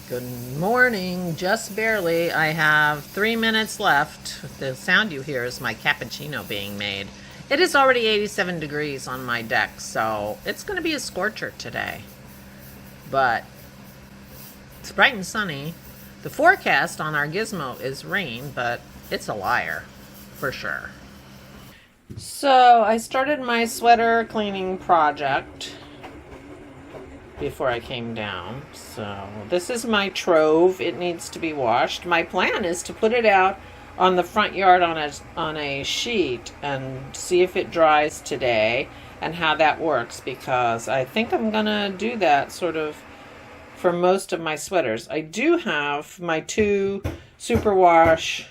Good morning, just barely. I have 3 minutes left. The sound you hear is my cappuccino being made. It is already 87 degrees on my deck, so it's going to be a scorcher today. But it's bright and sunny. The forecast on our gizmo is rain, but it's a liar, for sure. So I started my sweater cleaning project before I came down. So this is my trove. It needs to be washed. My plan is to put it out on the front yard on a sheet and see if it dries today and how that works, because I think I'm gonna do that sort of for most of my sweaters. I do have my 2 superwash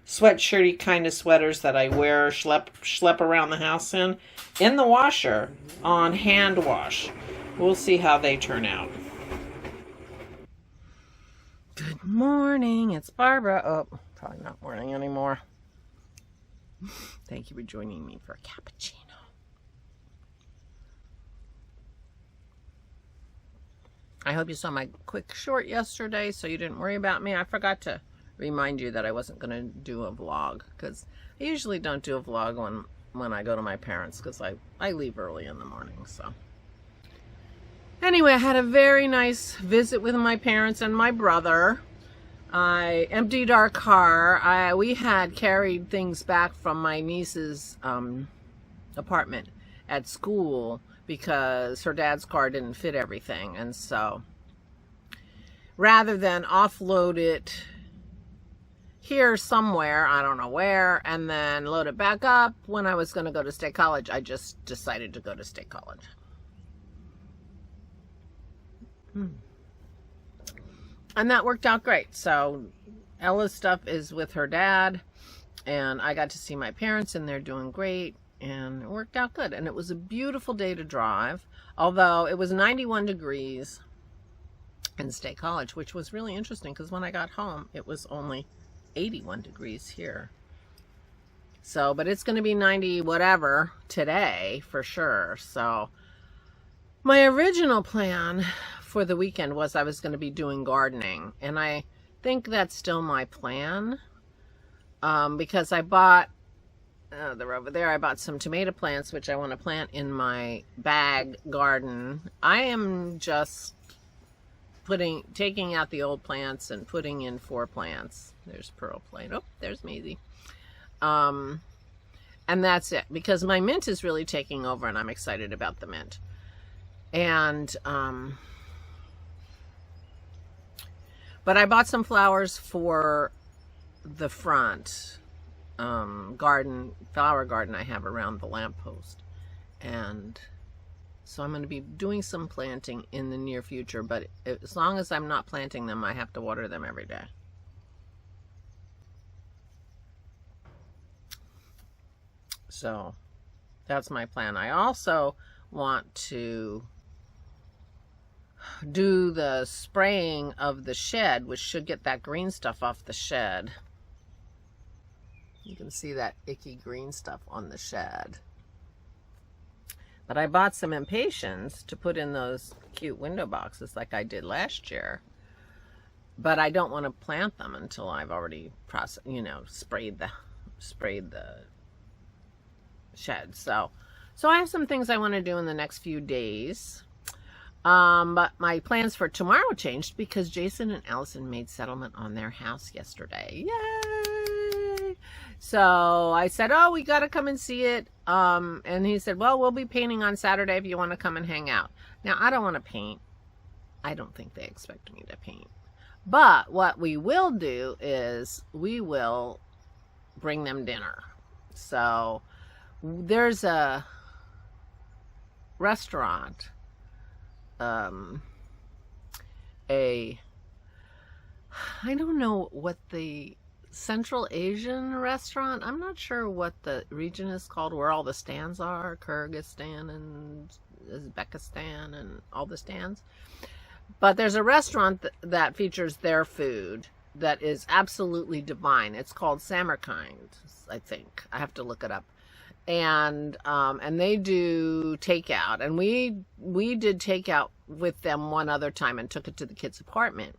sweatshirty kind of sweaters that I wear, schlep around the house in the washer on hand wash. We'll see how they turn out. Good morning, it's Barbara. Oh, probably not morning anymore. Thank you for joining me for a cappuccino. I hope you saw my quick short yesterday, so you didn't worry about me. I forgot to remind you that I wasn't going to do a vlog, because I usually don't do a vlog when I go to my parents, because I leave early in the morning, so. Anyway, I had a very nice visit with my parents and my brother. I emptied our car. We had carried things back from my niece's apartment at school because her dad's car didn't fit everything. And so rather than offload it here somewhere, I don't know where, and then load it back up when I was going to go to State College, I just decided to go to State College. And that worked out great. So Ella's stuff is with her dad, and I got to see my parents, and they're doing great, and it worked out good. And it was a beautiful day to drive, although it was 91 degrees in State College, which was really interesting because when I got home it was only 81 degrees here. So, but it's going to be 90 whatever today for sure. So my original plan for the weekend was I was going to be doing gardening, and I think that's still my plan, because I bought, they're over there, I bought some tomato plants, which I want to plant in my bag garden. I am just taking out the old plants and putting in 4 plants. There's Pearl Plate. Oh, there's Maisie. And that's it, because my mint is really taking over, and I'm excited about the mint. And but I bought some flowers for the front flower garden I have around the lamppost, and so I'm going to be doing some planting in the near future, but as long as I'm not planting them, I have to water them every day. So that's my plan. I also want to do the spraying of the shed, which should get that green stuff off the shed. You can see that icky green stuff on the shed. But I bought some impatiens to put in those cute window boxes like I did last year. But I don't want to plant them until I've already sprayed the shed. So I have some things I want to do in the next few days. But my plans for tomorrow changed because Jason and Allison made settlement on their house yesterday. Yay! So I said, oh, we got to come and see it. And he said, well, we'll be painting on Saturday if you want to come and hang out. Now, I don't want to paint. I don't think they expect me to paint. But what we will do is we will bring them dinner. So there's a restaurant, I don't know what the Central Asian restaurant, I'm not sure what the region is called where all the stands are, Kyrgyzstan and Uzbekistan and all the stands. But there's a restaurant that features their food that is absolutely divine. It's called Samarkand, I think. I have to look it up. And they do takeout, and we did takeout with them one other time and took it to the kids' apartment.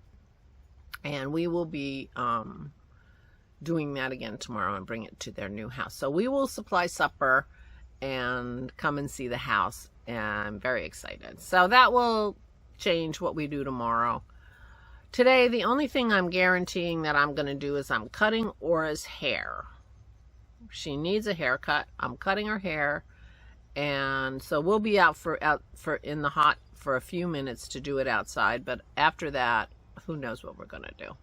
And we will be doing that again tomorrow and bring it to their new house. So we will supply supper and come and see the house. And I'm very excited. So that will change what we do tomorrow. Today, the only thing I'm guaranteeing that I'm going to do is I'm cutting Aura's hair. She needs a haircut. I'm cutting her hair. And so we'll be out for in the hot for a few minutes to do it outside. But after that, who knows what we're going to do.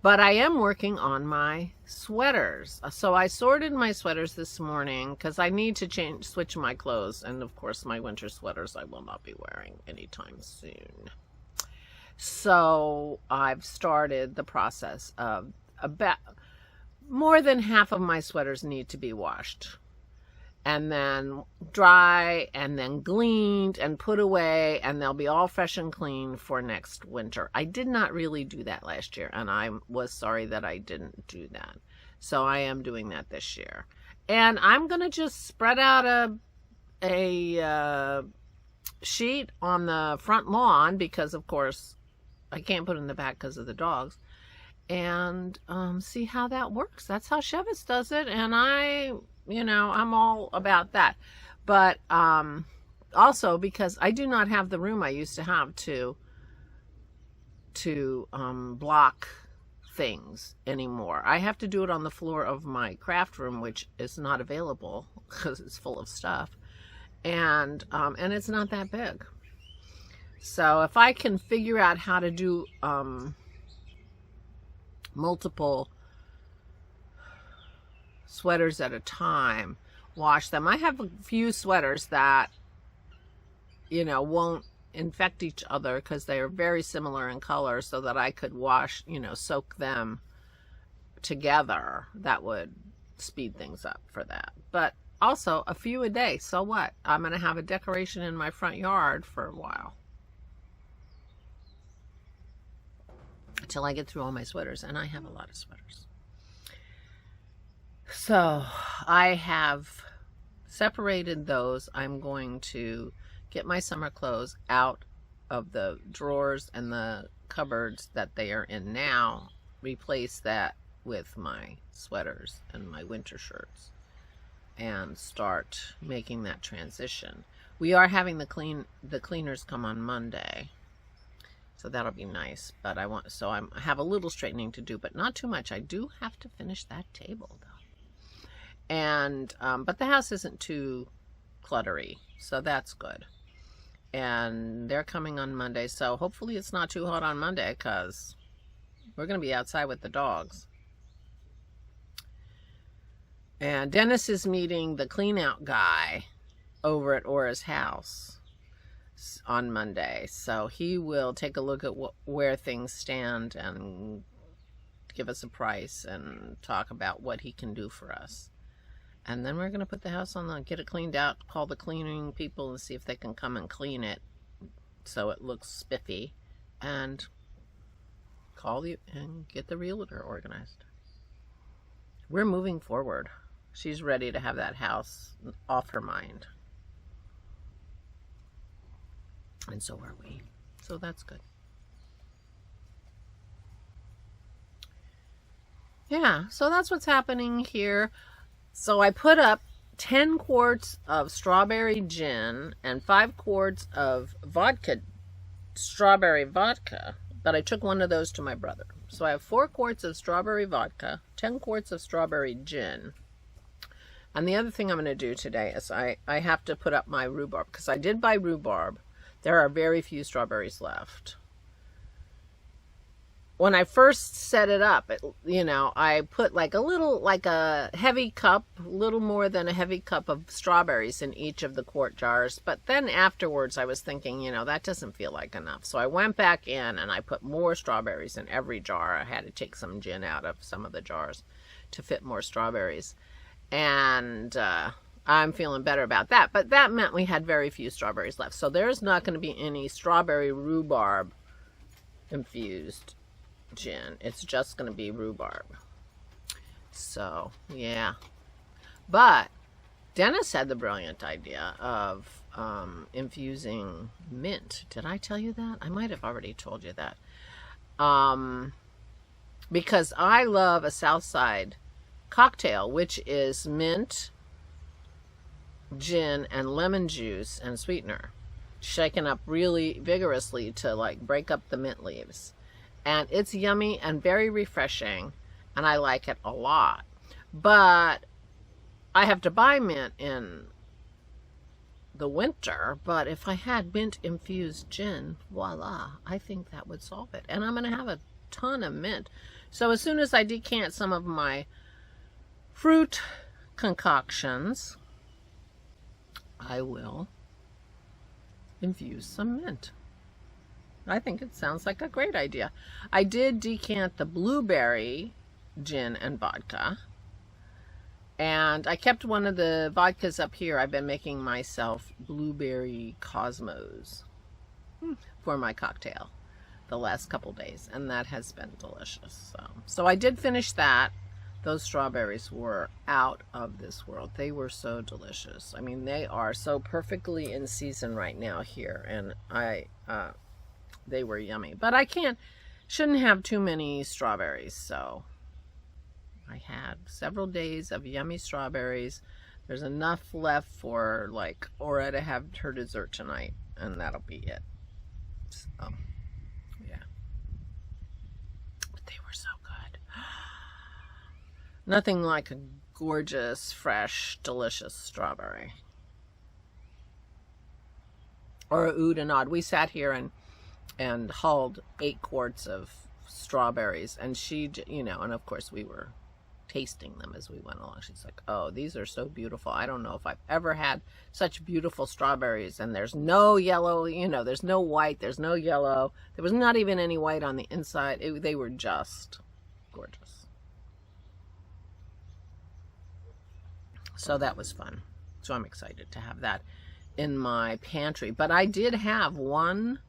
But I am working on my sweaters. So I sorted my sweaters this morning because I need to switch my clothes. And of course, my winter sweaters I will not be wearing anytime soon. So I've started the process of about more than half of my sweaters need to be washed and then dry and then gleaned and put away, and they'll be all fresh and clean for next winter. I did not really do that last year, and I was sorry that I didn't do that. So I am doing that this year. And I'm going to just spread out a sheet on the front lawn because, of course, I can't put it in the back because of the dogs. And see how that works. That's how Chevis does it. And I'm all about that. But also because I do not have the room I used to have to block things anymore. I have to do it on the floor of my craft room, which is not available because it's full of stuff. And it's not that big. So if I can figure out how to do multiple sweaters at a time, wash them. I have a few sweaters that, won't infect each other because they are very similar in color, so that I could wash, soak them together. That would speed things up for that. But also a few a day. So what? I'm going to have a decoration in my front yard for a while. Until I get through all my sweaters, and I have a lot of sweaters. So I have separated those. I'm going to get my summer clothes out of the drawers and the cupboards that they are in now, replace that with my sweaters and my winter shirts, and start making that transition. We are having the cleaners come on Monday. So that'll be nice, but I have a little straightening to do, but not too much. I do have to finish that table though. And, but the house isn't too cluttery, so that's good. And they're coming on Monday, so hopefully it's not too hot on Monday because we're going to be outside with the dogs. And Dennis is meeting the clean out guy over at Aura's house on Monday, so he will take a look at where things stand and give us a price and talk about what he can do for us. And then we're going to put the house get it cleaned out, call the cleaning people and see if they can come and clean it so it looks spiffy, and get the realtor organized. We're moving forward. She's ready to have that house off her mind. And so are we. So that's good. Yeah, so that's what's happening here. So I put up 10 quarts of strawberry gin and 5 quarts of strawberry vodka, but I took one of those to my brother. So I have 4 quarts of strawberry vodka, 10 quarts of strawberry gin. And the other thing I'm going to do today is I have to put up my rhubarb, because I did buy rhubarb. There are very few strawberries left. When I first set it up, I put like a heavy cup, a little more than a heavy cup of strawberries in each of the quart jars. But then afterwards I was thinking, that doesn't feel like enough. So I went back in and I put more strawberries in every jar. I had to take some gin out of some of the jars to fit more strawberries. And I'm feeling better about that. But that meant we had very few strawberries left. So there's not going to be any strawberry rhubarb infused gin. It's just going to be rhubarb. So, yeah. But Dennis had the brilliant idea of infusing mint. Did I tell you that? I might have already told you that. because I love a Southside cocktail, which is mint, gin, and lemon juice and sweetener, shaken up really vigorously to like break up the mint leaves. And it's yummy and very refreshing, and I like it a lot. But I have to buy mint in the winter, but if I had mint infused gin, voila, I think that would solve it. And I'm going to have a ton of mint. So as soon as I decant some of my fruit concoctions, I will infuse some mint. I think it sounds like a great idea. I did decant the blueberry gin and vodka, and I kept one of the vodkas up here. I've been making myself blueberry cosmos for my cocktail the last couple days, and that has been delicious. So I did finish that. Those strawberries were out of this world. They were so delicious. I mean, they are so perfectly in season right now here, and they were yummy. But I shouldn't have too many strawberries, so I had several days of yummy strawberries. There's enough left for like Aura to have her dessert tonight, and that'll be it. So yeah, but they were so good. Nothing like a gorgeous, fresh, delicious strawberry. Or a oud and odd. We sat here and hauled 8 quarts of strawberries, and she, you know, and of course we were tasting them as we went along. She's like, oh, these are so beautiful. I don't know if I've ever had such beautiful strawberries. And there's no yellow, you know, there's no white, there's no yellow. There was not even any white on the inside. They were just gorgeous. So that was fun. So I'm excited to have that in my pantry. But I did have 1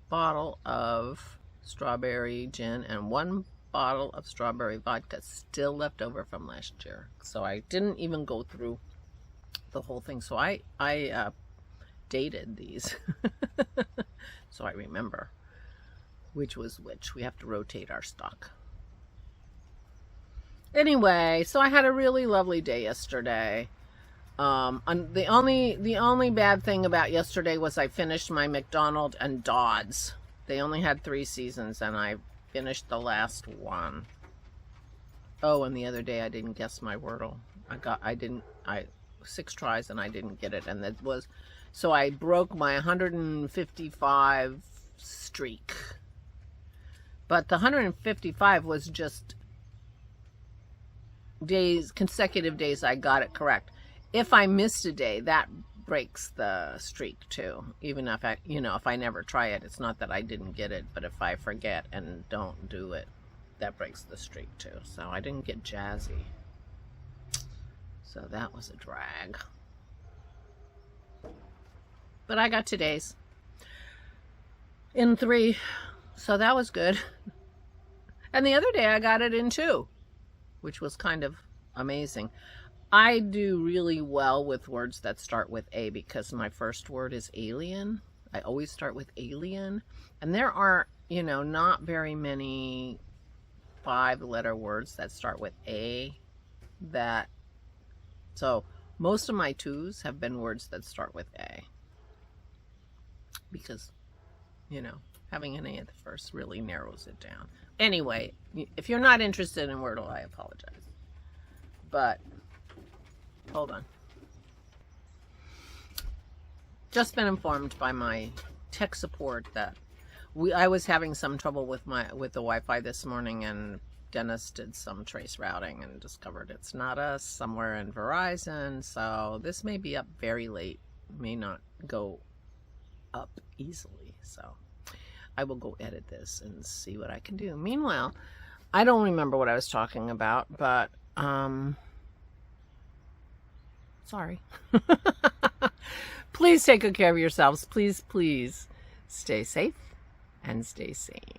bottle of strawberry gin and 1 bottle of strawberry vodka still left over from last year. So I didn't even go through the whole thing. So I dated these. So I remember which was which. We have to rotate our stock. Anyway, so I had a really lovely day yesterday. And the only bad thing about yesterday was I finished my McDonald and Dodds. They only had 3 seasons, and I finished the last one. Oh, and the other day I didn't guess my Wordle. I 6 tries and I didn't get it, and that was, so I broke my 155 streak. But the 155 was just days, consecutive days I got it correct. If I missed a day, that breaks the streak too. Even if if I never try it, it's not that I didn't get it, but if I forget and don't do it, that breaks the streak too. So I didn't get jazzy. So that was a drag. But I got today's in 3, so that was good. And the other day I got it in 2, which was kind of amazing. I do really well with words that start with A because my first word is alien. I always start with alien. And there are, not very many 5-letter words that start with A so most of my 2s have been words that start with A. Because, having an A at the first really narrows it down. Anyway, if you're not interested in Wordle, I apologize. But hold on. Just been informed by my tech support that I was having some trouble with the Wi-Fi this morning, and Dennis did some trace routing and discovered it's not us, somewhere in Verizon. So this may be up very late, may not go up easily. So I will go edit this and see what I can do. Meanwhile, I don't remember what I was talking about, but sorry. Please take good care of yourselves. Please, please stay safe and stay sane.